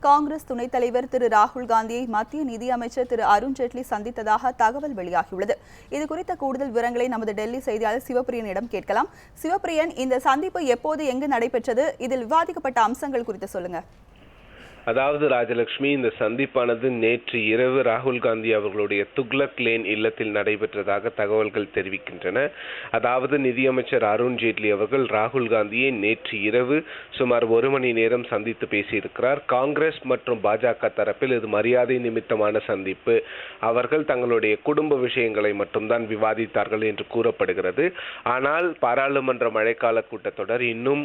காங்கிரஸ் துணைத் தலைவர் திரு ராகுல் காந்தியை மத்திய நிதியமைச்சர் திரு அருண் ஜேட்லி சந்தித்ததாக தகவல் வெளியாகியுள்ளது. இது குறித்த கூடுதல் விவரங்களை நமது டெல்லி செய்தியாளர் சிவபிரியனிடம் கேட்கலாம். சிவபிரியன், இந்த சந்திப்பு எப்போது எங்கு நடைபெற்றது? இதில் விவாதிக்கப்பட்ட அம்சங்கள் குறித்து சொல்லுங்க. அதாவது ராஜலட்சுமி, இந்த சந்திப்பானது நேற்று இரவு ராகுல் காந்தி அவர்களுடைய துக்ளக் லேன் இல்லத்தில் நடைபெற்றதாக தகவல்கள் தெரிவிக்கின்றன. அதாவது நிதியமைச்சர் அருண் ஜேட்லி அவர்கள் ராகுல் காந்தியை நேற்று இரவு சுமார் 1 மணி நேரம் சந்தித்து பேசியிருக்கிறார். காங்கிரஸ் மற்றும் பாஜக தரப்பில் இது மரியாதை நிமித்தமான சந்திப்பு, அவர்கள் தங்களுடைய குடும்ப விஷயங்களை மட்டும்தான் விவாதித்தார்கள் என்று கூறப்படுகிறது. ஆனால் பாராளுமன்ற மழைக்கால கூட்டத்தொடர் இன்னும்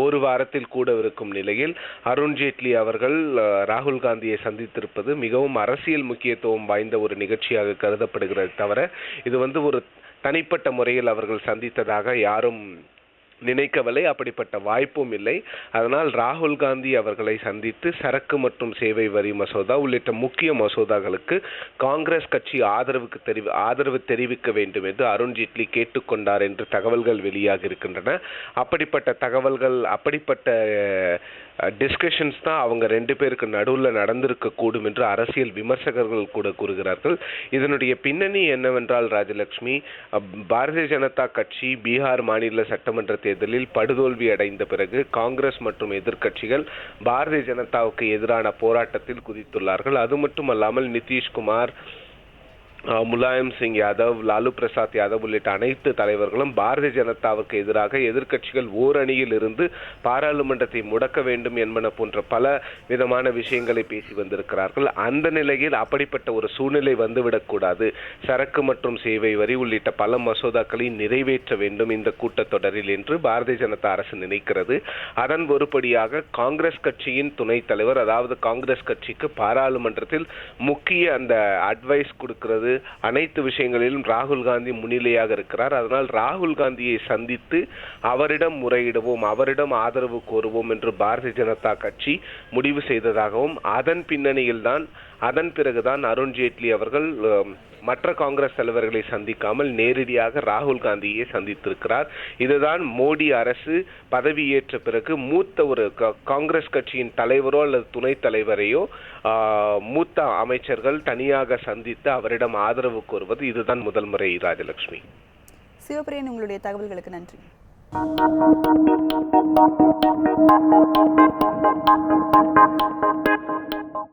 1 வாரத்தில் கூடவிருக்கும் நிலையில் அருண் ஜேட்லி அவர்கள் ராகுல் காந்தியை சந்தித்திருப்பது மிகவும் அரசியல் முக்கியத்துவம் வாய்ந்த ஒரு நிகழ்ச்சியாக கருதப்படுகிறது. தவிர இது ஒரு தனிப்பட்ட முறையில் அவர்கள் சந்தித்ததாக யாரும் நினைக்கவில்லை, அப்படிப்பட்ட வாய்ப்பும் இல்லை. அதனால் ராகுல் காந்தி அவர்களை சந்தித்து சரக்கு மற்றும் சேவை வரி மசோதா உள்ளிட்ட முக்கிய மசோதாக்களுக்கு காங்கிரஸ் கட்சி ஆதரவு தெரிவிக்க வேண்டும் என்று அருண் ஜேட்லி கேட்டுக்கொண்டார் என்று தகவல்கள் வெளியாகி இருக்கின்றன. அப்படிப்பட்ட டிஸ்கஷன்ஸ் தான் அவங்க 2 பேருக்கு நடுவில் நடந்திருக்க கூடும் என்று அரசியல் விமர்சகர்கள் கூட கூறுகிறார்கள். இதனுடைய பின்னணி என்னவென்றால் ராஜலட்சுமி, பாரதிய ஜனதா கட்சி பீகார் மாநில சட்டமன்ற தேர்தலில் படுதோல்வி அடைந்த பிறகு காங்கிரஸ் மற்றும் எதிர்க்கட்சிகள் பாரதிய ஜனதாவுக்கு எதிரான போராட்டத்தில் குதித்துள்ளார்கள். அது மட்டுமல்லாமல் நிதிஷ்குமார், முலாயம் சிங் யாதவ், லாலு பிரசாத் யாதவ் உள்ளிட்ட அனைத்து தலைவர்களும் பாரதிய ஜனதாவுக்கு எதிராக எதிர்க்கட்சிகள் ஓரணியில் இருந்து பாராளுமன்றத்தை முடக்க வேண்டும் என்பன போன்ற பல விதமான விஷயங்களை பேசி வந்திருக்கிறார்கள். அந்த நிலையில் அப்படிப்பட்ட ஒரு சூழ்நிலை வந்துவிடக்கூடாது, சரக்கு மற்றும் சேவை வரி உள்ளிட்ட பல மசோதாக்களை நிறைவேற்ற வேண்டும் இந்த கூட்டத்தொடரில் என்று பாரதிய ஜனதா அரசு நினைக்கிறது. அதன் ஒருபடியாக காங்கிரஸ் கட்சியின் துணைத் தலைவர், அதாவது காங்கிரஸ் கட்சிக்கு பாராளுமன்றத்தில் முக்கிய அந்த அட்வைஸ் கொடுக்கிறது, அனைத்து விஷயங்களிலும் ராகுல் காந்தி முன்னிலையாக இருக்கிறார். அதனால் ராகுல் காந்தியை சந்தித்து அவரிடம் முறையிடுவோம், அவரிடம் ஆதரவு கோருவோம் என்று பாரதிய ஜனதா கட்சி முடிவு செய்ததாகவும் அதன் பிறகுதான் அருண் ஜேட்லி அவர்கள் மற்ற காங்கிரஸ் தலைவர்களை சந்திக்காமல் நேரடியாக ராகுல் காந்தியை சந்தித்திருக்கிறார். இதுதான் மோடி அரசு பதவியேற்ற பிறகு மூத்த ஒரு காங்கிரஸ் கட்சியின் தலைவரோ அல்லது துணைத் தலைவரையோ மூத்த அமைச்சர்கள் தனியாக சந்தித்து அவரிடம் ஆதரவு கோருவது இதுதான் முதல் முறை. ராஜலட்சுமி. சிவபிரியன், உங்களுடைய தகவல்களுக்கு நன்றி.